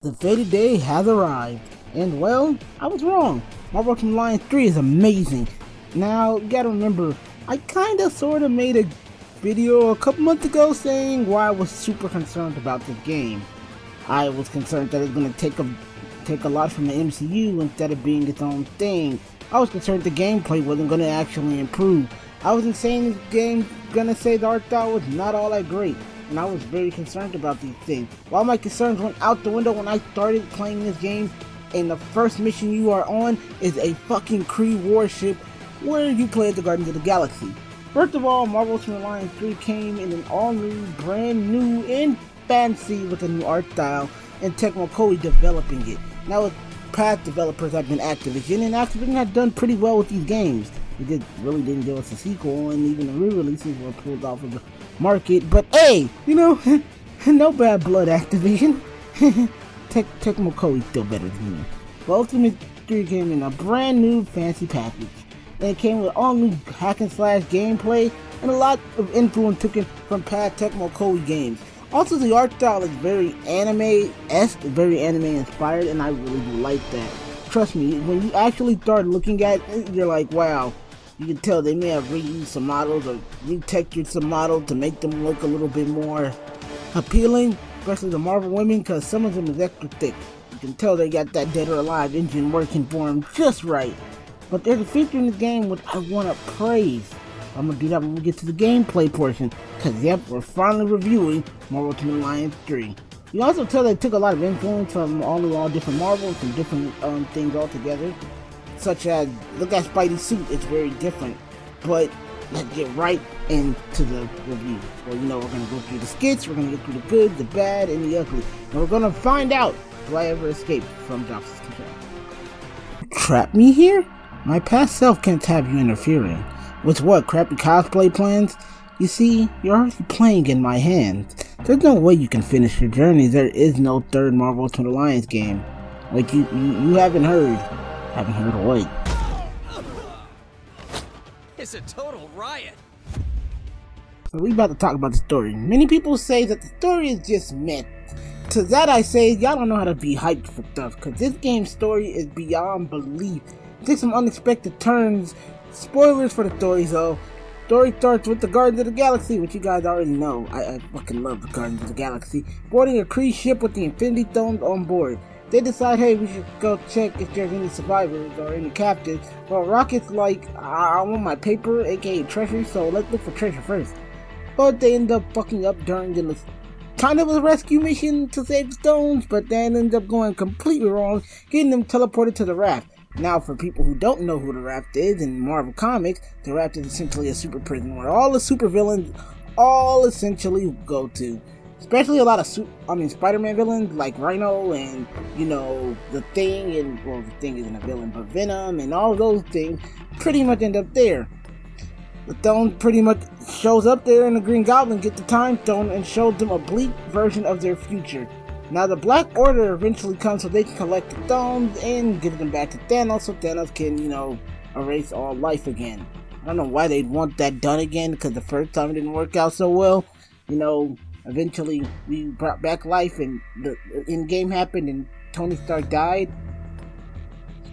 The fated day has arrived, and well, I was wrong. Marvel Ultimate Alliance 3 is amazing. Now, you gotta remember, I kinda sorta made a video a couple months ago saying why I was super concerned about this game. I was concerned that it's gonna take a lot from the MCU instead of being its own thing. I was concerned the gameplay wasn't gonna actually improve. I wasn't saying this game gonna say the art style was not all that great, and I was very concerned about these things. All my concerns went out the window when I started playing this game, and the first mission you are on is a fucking Kree warship where you play as the Guardians of the Galaxy. First of all, Marvel Ultimate Alliance 3 came in an all-new, brand new, and fancy with a new art style, and Tecmo Koei developing it. Now, past developers have been Activision, and Activision had done pretty well with these games. They really didn't give us a sequel, and even the re-releases were pulled off of the market. But hey, no bad blood, Activision. Tecmo Koei still better than me. But Ultimate 3 came in a brand new fancy package. And it came with all new hack and slash gameplay and a lot of influence taken from past Tecmo Koei games. Also, the art style is very anime-esque, very anime-inspired, and I really do like that. Trust me, when you actually start looking at it, you're like, wow. You can tell they may have reused some models or retextured some models to make them look a little bit more appealing, especially the Marvel women, because some of them is extra thick. You can tell they got that Dead or Alive engine working for them just right. But there's a feature in the game which I want to praise. I'm going to do that when we get to the gameplay portion, because yep, we're finally reviewing Marvel Ultimate Alliance 3. You also tell they took a lot of influence from all different Marvels and different things altogether. Such as, look at Spidey's suit, it's very different. But let's get right into the review. Well, we're going to go through the skits, we're going to get through the good, the bad, and the ugly. And we're going to find out, do I ever escape from Jox's control? Trap me here? My past self can't have you interfering. With what, crappy cosplay plans? You see, you're already playing in my hands. There's no way you can finish your journey. There is no third Marvel Ultimate Alliance game. Like, you haven't heard. Haven't heard of what? It's a total riot. So we about to talk about the story. Many people say that the story is just meh. To that I say, y'all don't know how to be hyped for stuff, because this game's story is beyond belief. It takes some unexpected turns. Spoilers for the story, though. Story starts with the Guardians of the Galaxy, which you guys already know. I fucking love the Guardians of the Galaxy. Boarding a Kree ship with the Infinity Stones on board. They decide, hey, we should go check if there's any survivors or any captives. Well, Rocket's like, I want my paper, aka treasure, so let's look for treasure first. But they end up fucking up during the kind of a rescue mission to save the stones, but then end up going completely wrong, getting them teleported to the raft. Now, for people who don't know who the Raft is in Marvel Comics, the Raft is essentially a super prison where all the supervillains all essentially go to. Especially a lot of Spider-Man villains like Rhino and, the Thing, and, well, the Thing isn't a villain, but Venom and all those things pretty much end up there. The Stone pretty much shows up there, and the Green Goblin gets the Time Stone and shows them a bleak version of their future. Now, the Black Order eventually comes so they can collect the stones and give them back to Thanos so Thanos can, erase all life again. I don't know why they'd want that done again, because the first time it didn't work out so well. Eventually we brought back life and the in-game happened and Tony Stark died.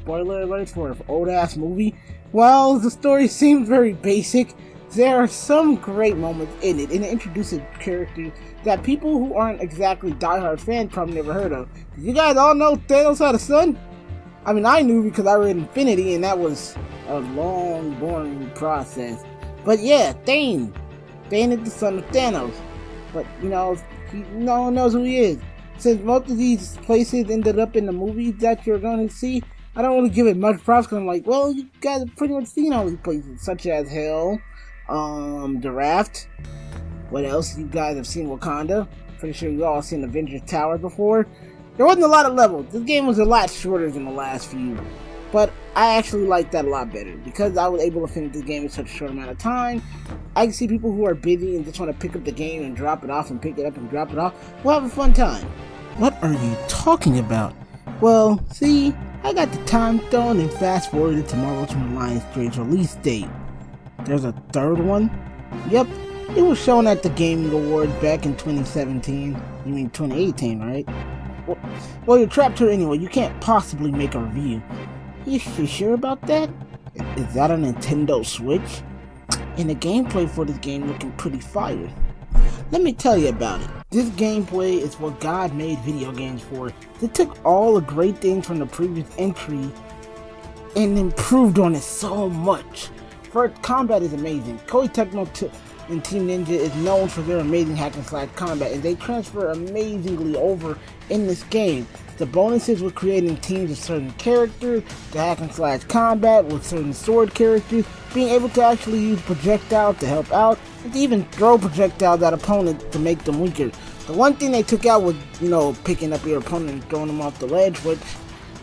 Spoiler alert for an old-ass movie. While the story seems very basic, there are some great moments in it, and it introduces characters that people who aren't exactly diehard fans probably never heard of. Did you guys all know Thanos had a son? I mean, I knew because I read Infinity, and that was a long, boring process. But yeah, Thane. Thane is the son of Thanos. But, no one knows who he is. Since most of these places ended up in the movies that you're going to see, I don't really give it much props because I'm like, well, you guys have pretty much seen all these places, such as Hell, the Raft. What else? You guys have seen Wakanda. Pretty sure you all seen Avengers Tower before. There wasn't a lot of levels. This game was a lot shorter than the last few. But I actually like that a lot better. Because I was able to finish this game in such a short amount of time, I can see people who are busy and just want to pick up the game and drop it off and pick it up and drop it off. We'll have a fun time. What are you talking about? Well, see, I got the Time Stone and fast forwarded to Marvel Ultimate Alliance 3's release date. There's a third one? Yep, it was shown at the Gaming Awards back in 2017. You mean 2018, right? Well, Well, you're trapped here anyway. You can't possibly make a review. You sure about that? Is that a Nintendo Switch? And the gameplay for this game looking pretty fire. Let me tell you about it. This gameplay is what God made video games for. They took all the great things from the previous entry and improved on it so much. First, combat is amazing. Koei Tecmo and Team Ninja is known for their amazing hack and slash combat, and they transfer amazingly over in this game. The bonuses with creating teams of certain characters, the hack and slash combat with certain sword characters, being able to actually use projectiles to help out, and to even throw projectiles at opponents to make them weaker. The one thing they took out was, picking up your opponent and throwing them off the ledge, which,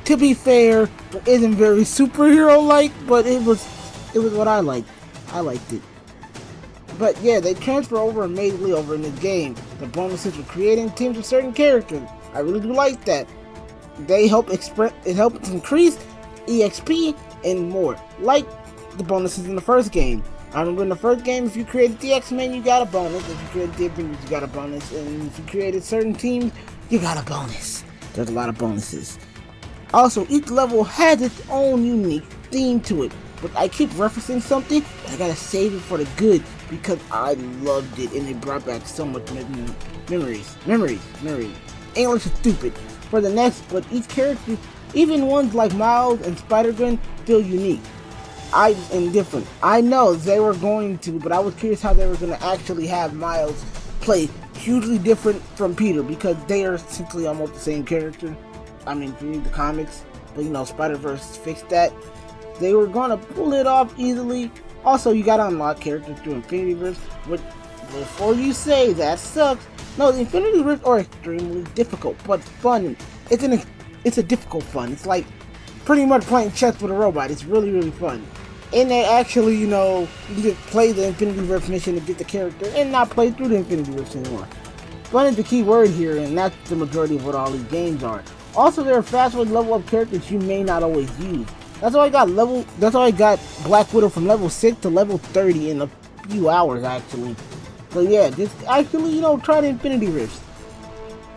to be fair, isn't very superhero-like, but it was what I liked. I liked it. But yeah, they transfer over amazingly over in this game. The bonuses for creating teams of certain characters, I really do like that. They help increase EXP and more, like the bonuses in the first game. I remember in the first game, if you created the X-Men, you got a bonus. If you created the Avengers, you got a bonus. And if you created certain teams, you got a bonus. There's a lot of bonuses. Also, each level has its own unique theme to it. But I keep referencing something, but I gotta save it for the good because I loved it and it brought back so much memories. English is stupid. For the next, but each character, even ones like Miles and Spider-Gwen, feel unique. And different. I know they were going to, but I was curious how they were going to actually have Miles play hugely different from Peter because they are essentially almost the same character. I mean, if you read the comics, but Spider-Verse fixed that. They were going to pull it off easily. Also, you got to unlock characters through Infinity Rift, but before you say that sucks, no, the Infinity Rifts are extremely difficult, but fun. It's a difficult fun. It's like pretty much playing chess with a robot. It's really, really fun. And they actually, you just play the Infinity Rift mission to get the character and not play through the Infinity Rifts anymore. Fun is the key word here, and that's the majority of what all these games are. Also, there are fast way to level up characters you may not always use. That's why I got Black Widow from level 6 to level 30 in a few hours, actually. So yeah, just actually, try the Infinity Rifts.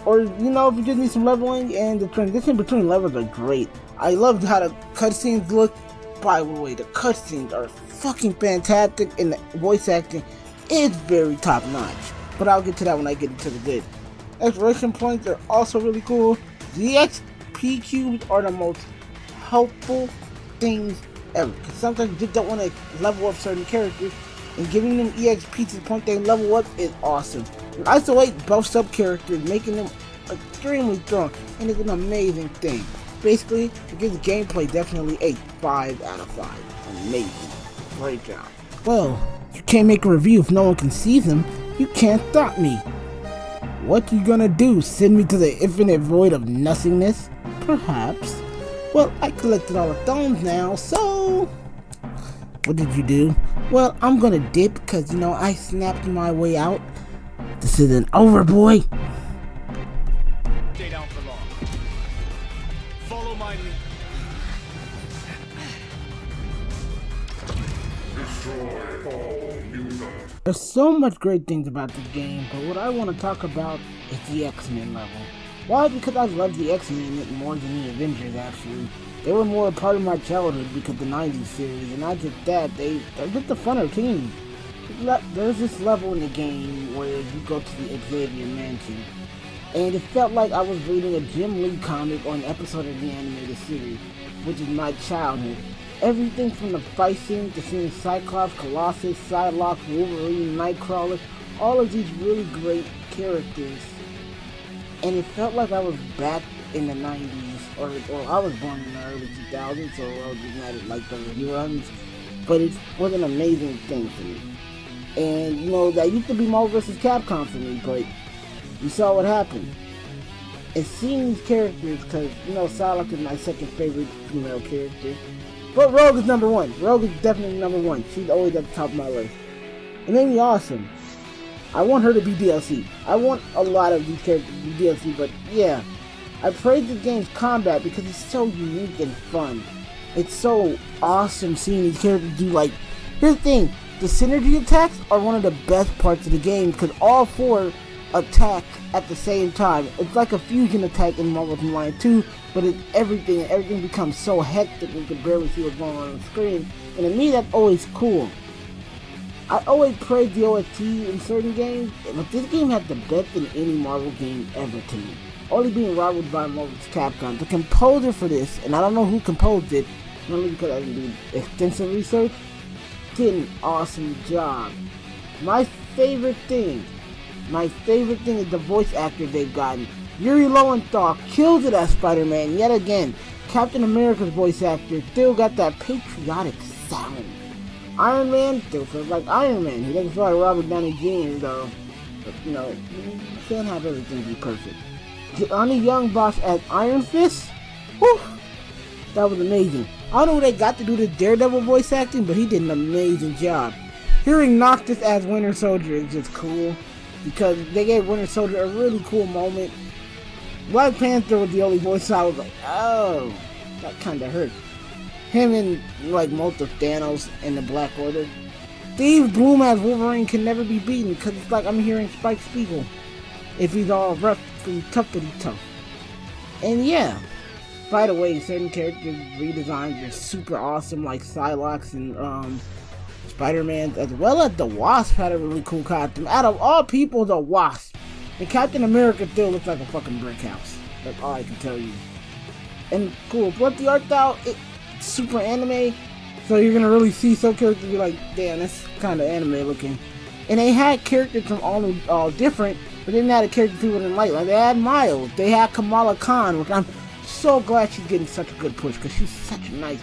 Or, if you just need some leveling, and the transition between levels are great. I loved how the cutscenes look. By the way, the cutscenes are fucking fantastic, and the voice acting is very top notch. But I'll get to that when I get into the good. Exploration points are also really cool. The XP cubes are the most helpful things ever. Because sometimes you just don't want to level up certain characters, and giving them EXP to the point they level up is awesome. You isolate both sub characters, making them extremely strong, and it's an amazing thing. Basically, it gives gameplay definitely a 5 out of 5. Amazing. Great job. Well, you can't make a review if no one can see them. You can't stop me. What you gonna do? Send me to the infinite void of nothingness? Perhaps. Well, I collected all the thumbs now, so... What did you do? Well, I'm gonna dip because, I snapped my way out. This isn't over, boy. Stay down for long. Follow my lead. There's so much great things about this game, but what I want to talk about is the X-Men level. Why? Because I love the X-Men more than the Avengers, actually. They were more a part of my childhood because of the 90s series, and not just that, they're just a funner team. There's this level in the game where you go to the Xavier Mansion, and it felt like I was reading a Jim Lee comic or an episode of the animated series, which is my childhood. Everything from the fight scene to seeing Cyclops, Colossus, Psylocke, Wolverine, Nightcrawler, all of these really great characters. And it felt like I was back in the 90s, or I was born in the early 2000s, so I was just not like the reruns. But it was an amazing thing for me. And, that used to be Marvel vs. Capcom for me, but you saw what happened. And seeing these characters, because, Psylocke is my second favorite female character. But Rogue is number 1. Rogue is definitely number 1. She's always at the top of my list. It made me awesome. I want her to be DLC. I want a lot of these characters to be DLC, but yeah. I praise the game's combat because it's so unique and fun. It's so awesome seeing these characters do here's the thing. The synergy attacks are one of the best parts of the game because all 4 attack at the same time. It's like a fusion attack in Marvel's Online 2, but it's everything becomes so hectic you can barely see what's going on the screen. And to me, that's always cool. I always praise the OST in certain games, but this game has the best in any Marvel game ever to me. Only being rivaled by Marvel's Capcom. The composer for this, and I don't know who composed it, only because I didn't do extensive research, did an awesome job. My favorite thing is the voice actors they've gotten. Yuri Lowenthal kills it as Spider-Man yet again. Captain America's voice actor still got that patriotic sound. Iron Man still feels like Iron Man. He doesn't feel like Robert Downey Jr. though. But you know, you can't have everything be perfect. Johnny Young Bosch as Iron Fist? Whew! That was amazing. I don't know who they got to do the Daredevil voice acting, but he did an amazing job. Hearing Noctis as Winter Soldier is just cool, because they gave Winter Soldier a really cool moment. Black Panther was the only voice I was like, oh, that kinda hurt. Him and like most of Thanos and the Black Order. Steve Bloom as Wolverine can never be beaten, because it's like I'm hearing Spike Spiegel. If he's all rough and tough. And yeah, by the way, certain characters redesigns are super awesome, like Psylocke and Spider-Man, as well as the Wasp had a really cool costume. Out of all people, the Wasp. And Captain America still looks like a fucking brick house. That's all I can tell you. And cool, but the art style, it's super anime, so you're gonna really see some characters be like, damn, that's kind of anime looking. And they had characters from all different, but they didn't have a character people didn't like. Like they had Miles, they had Kamala Khan, which I'm so glad she's getting such a good push, because she's such a nice,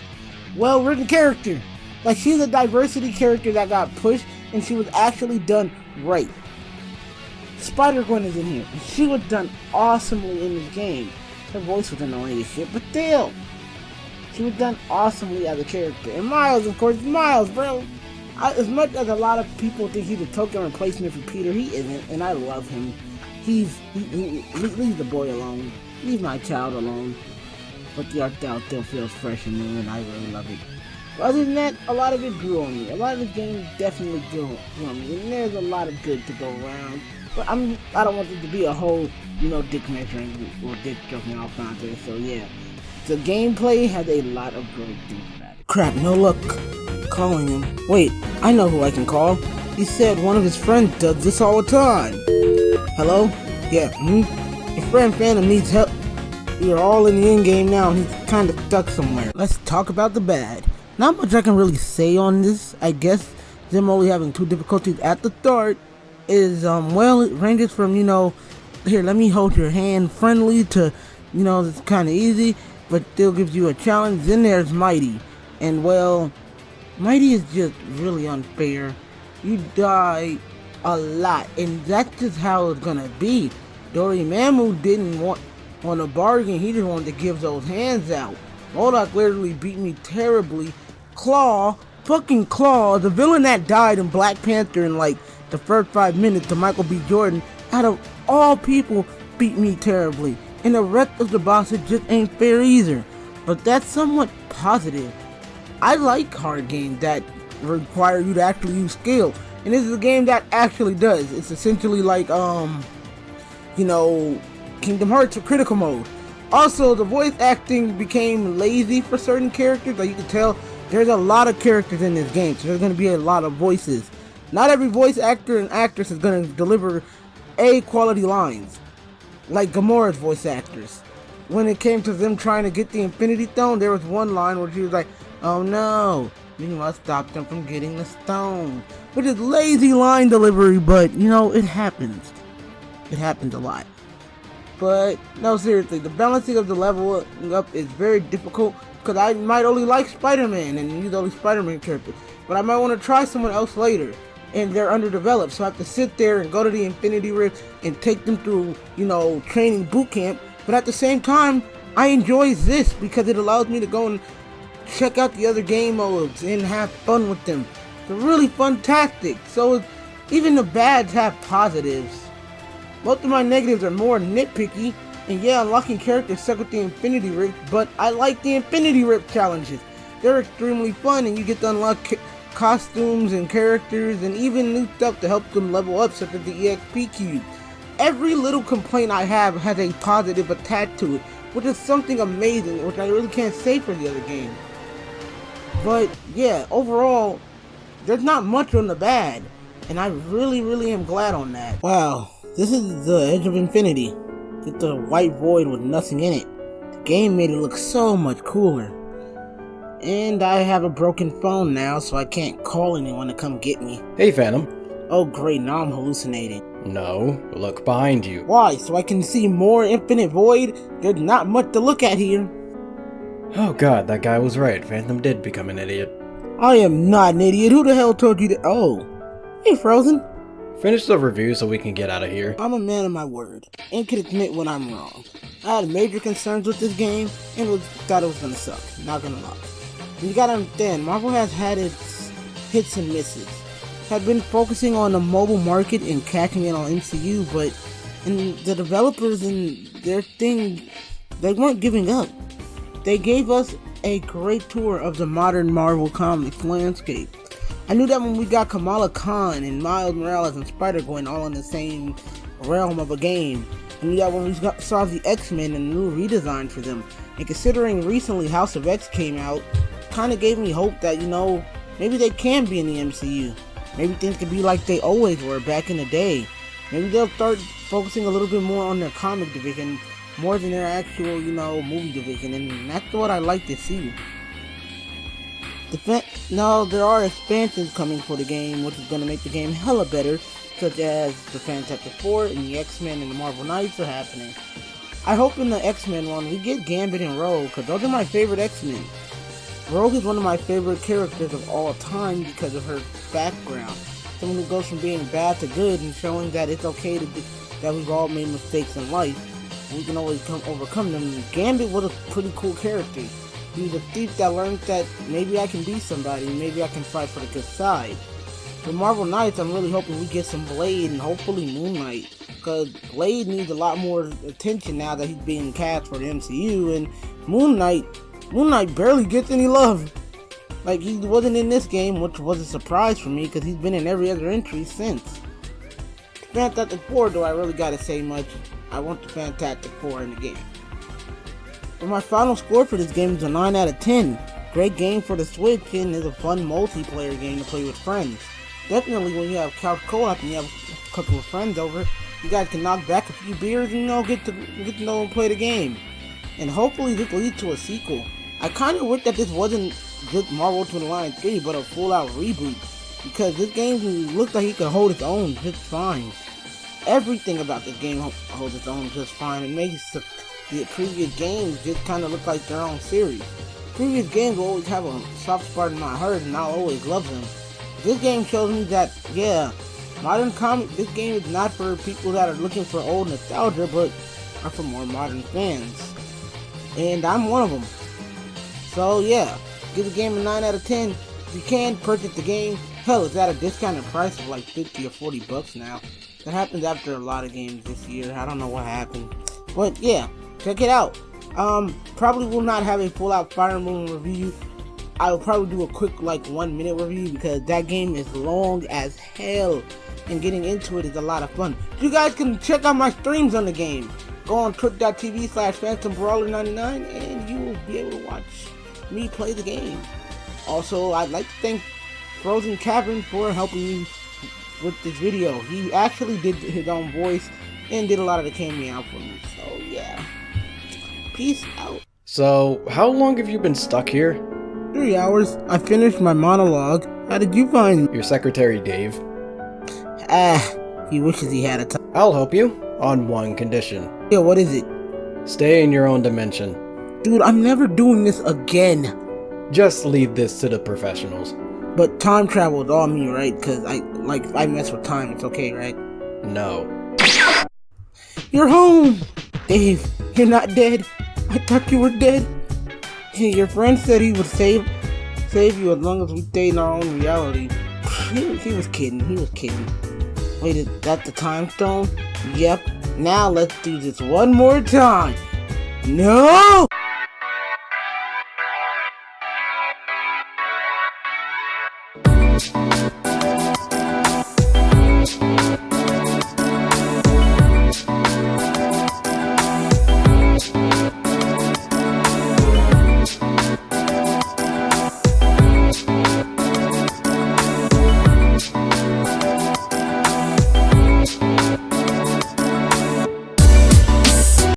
well-written character. Like, she's a diversity character that got pushed, and she was actually done right. Spider-Gwen is in here, and she was done awesomely in this game. Her voice was annoying as shit, but still, she was done awesomely as a character. And Miles, of course, Miles, bro. As much as a lot of people think he's a token replacement for Peter, he isn't, and I love him. Leave the boy alone. Leave my child alone. But the art style still feels fresh and new, and I really love it. But other than that, a lot of it grew on me. A lot of the games definitely grew on me, and there's a lot of good to go around. But I don't want it to be a whole, dick measuring or dick stroking off contest. So yeah, the gameplay has a lot of great things about it. Crap, no luck calling him. Wait, I know who I can call. He said one of his friends does this all the time. Hello? Yeah, Your friend Phantom needs help. We are all in the end game now, and he's kind of stuck somewhere. Let's talk about the bad. Not much I can really say on this. I guess them only having 2 difficulties at the start is, well, it ranges from, here, let me hold your hand friendly to, it's kind of easy, but still gives you a challenge. Then there's Mighty. And, well, Mighty is just really unfair. You die a lot, and that's just how it's gonna be. Dormammu didn't want a bargain, he just wanted to give those hands out. MODOK literally beat me terribly. Fucking Claw, the villain that died in Black Panther in like the first 5 minutes to Michael B. Jordan, out of all people, beat me terribly. And the rest of the bosses just ain't fair either. But that's somewhat positive. I like hard games that require you to actually use skill, and this is a game that actually does. It's essentially like Kingdom Hearts or Critical Mode. Also, the voice acting became lazy for certain characters. Like you can tell, there's a lot of characters in this game, so there's going to be a lot of voices. Not every voice actor and actress is going to deliver A-quality lines, like Gamora's voice actors. When it came to them trying to get the Infinity Stone, there was one line where she was like, "Oh no, you must stop them from getting the stone." Which is lazy line delivery, but it happens. It happens a lot. But no, seriously, the balancing of the level up is very difficult, because I might only like Spider-Man and use only Spider-Man characters, but I might want to try someone else later, and they're underdeveloped, so I have to sit there and go to the Infinity Rift and take them through, training boot camp. But at the same time, I enjoy this because it allows me to go and check out the other game modes and have fun with them. It's a really fun tactic. So even the bads have positives. Most of my negatives are more nitpicky, and yeah, unlocking characters suck with the Infinity Rift, but I like the Infinity Rift challenges. They're extremely fun, and you get to unlock costumes and characters and even new stuff to help them level up, such as the EXP cube. every little complaint I have has a positive attached to it, which is something amazing, which I really can't say for the other game. But yeah, overall, there's not much on the bad, and I really am glad on that. Wow, this is the Edge of Infinity. It's a white void with nothing in it. The game made it look so much cooler. And I have a broken phone now, so I can't call anyone to come get me. Hey, Phantom. Oh great, now I'm hallucinating. No, look behind you. Why? So I can see more Infinite Void? There's not much to look at here. Oh god, that guy was right. Phantom did become an idiot. I am not an idiot. Who the hell told you that? Oh. Hey, Frozen. Finish the review so we can get out of here. I'm a man of my word, and can admit when I'm wrong. I had major concerns with this game, and thought it was gonna suck. Not gonna lie. You gotta understand, Marvel has had its hits and misses. Had been focusing on the mobile market and catching it on MCU, but the developers and their thing, they weren't giving up. They gave us a great tour of the modern Marvel Comics landscape. I knew that when we got Kamala Khan and Miles Morales and Spider-Gwen all in the same realm of a game. I knew that when we saw the X-Men and a new redesign for them. And considering recently House of X came out, kind of gave me hope that, maybe they can be in the MCU. Maybe things could be like they always were back in the day. Maybe they'll start focusing a little bit more on their comic division more than their actual, movie division, and that's what I like to see. Now, there are expansions coming for the game, which is going to make the game hella better, such as the Fantastic Four and the X-Men and the Marvel Knights are happening. I hope in the X-Men one, we get Gambit and Rogue, because those are my favorite X-Men. Rogue is one of my favorite characters of all time because of her background. Someone who goes from being bad to good and showing that it's okay that we've all made mistakes in life and we can always overcome them. Gambit was a pretty cool character. He was a thief that learned that maybe I can be somebody, maybe I can fight for the good side. For Marvel Knights, I'm really hoping we get some Blade and hopefully Moon Knight, because Blade needs a lot more attention now that he's being cast for the MCU, and Moon Knight barely gets any love. Like, he wasn't in this game, which was a surprise for me, because he's been in every other entry since. Fantastic Four, do I really gotta say much? I want the Fantastic Four in the game. But my final score for this game is a 9 out of 10. Great game for the Switch, and is a fun multiplayer game to play with friends. Definitely when you have couch co-op and you have a couple of friends over, you guys can knock back a few beers and get to know and play the game. And hopefully this leads to a sequel. I kind of wish that this wasn't just Marvel Ultimate Alliance 3, but a full-out reboot, because this game looks like it could hold its own just fine. Everything about this game holds its own just fine. It makes the previous games just kind of look like their own series. Previous games will always have a soft spot in my heart, and I'll always love them. This game shows me that, yeah, modern comic, this game is not for people that are looking for old nostalgia, but are for more modern fans. And I'm one of them. So yeah, give the game a 9 out of 10. If you can, purchase the game. Hell, it's at a discounted price of like 50 or 40 bucks now. That happens after a lot of games this year. I don't know what happened. But yeah, check it out. Probably will not have a full out Fire Emblem review. I will probably do a quick 1 minute review because that game is long as hell. And getting into it is a lot of fun. You guys can check out my streams on the game. Go on twitch.tv/PhantomBrawler99 and you will be able to watch me play the game. Also, I'd like to thank Frozen Cavern for helping me with this video. He actually did his own voice and did a lot of the cameo for me. So yeah, peace out. So, how long have you been stuck here? 3 hours. I finished my monologue. How did you find me? Your secretary, Dave. He wishes he had a time. I'll help you, on one condition. Yeah, what is it? Stay in your own dimension. Dude, I'm never doing this again. Just leave this to the professionals. But time travel is all me, right? Because I mess with time, it's okay, right? No. You're home! Dave, you're not dead. I thought you were dead. Your friend said he would save you as long as we stay in our own reality. He was kidding. Wait, is that the time stone? Yep. Now let's do this one more time. No!